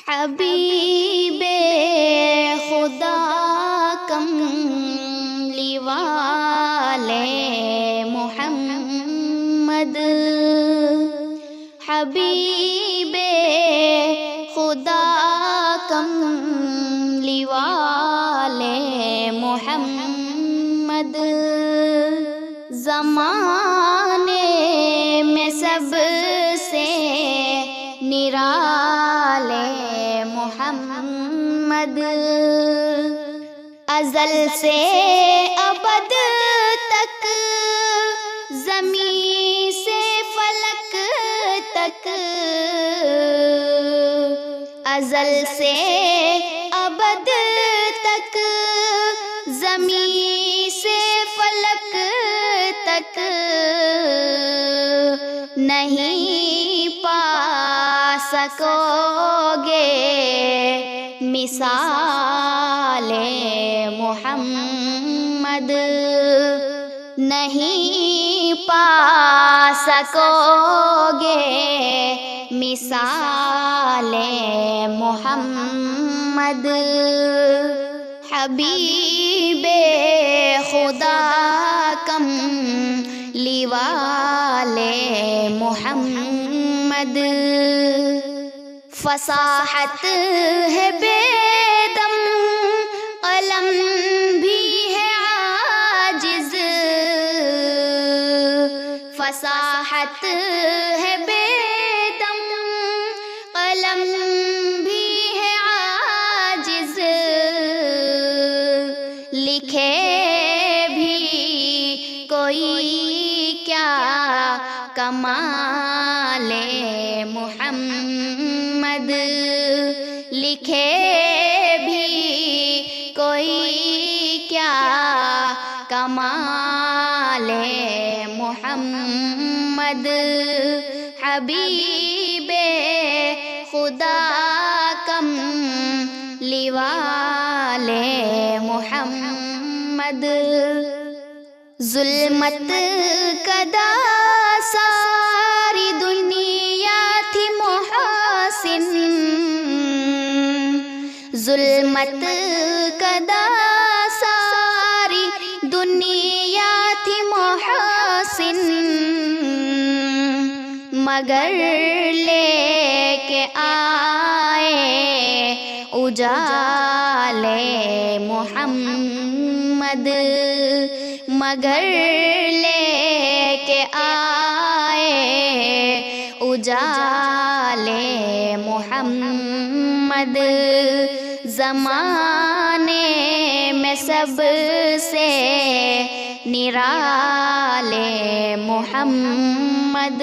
حبیب خدا کملی والے محمد، حبیب خدا کملی والے محمد، زمانے میں سب سے نرالے محمد، ازل سے ابد تک زمین سے فلک تک، ازل سے ابد تک زمین سے فلک تک، نہیں پا سکو گے مثال محمد، نہیں پا سکو گے مثال محمد، حبیب خدا کملی والے محمد، فصاحت ہے بے دم قلم بھی ہے عاجز، فصاحت ہے بے دم قلم بھی ہے عاجز، لکھے بھی کوئی کیا کمال محمد، لکھے بھی کوئی کیا کمال محمد، حبیب خدا کملی والے محمد، ظلمت کدا ساری دنیا تھی محاسن، ظلمت کدا ساری دنیا تھی محاسن، مگر لے کے آئے اجالے محمد، مگر لے کے آئے اجالے محمد، زمانے میں سب سے نرالے محمد۔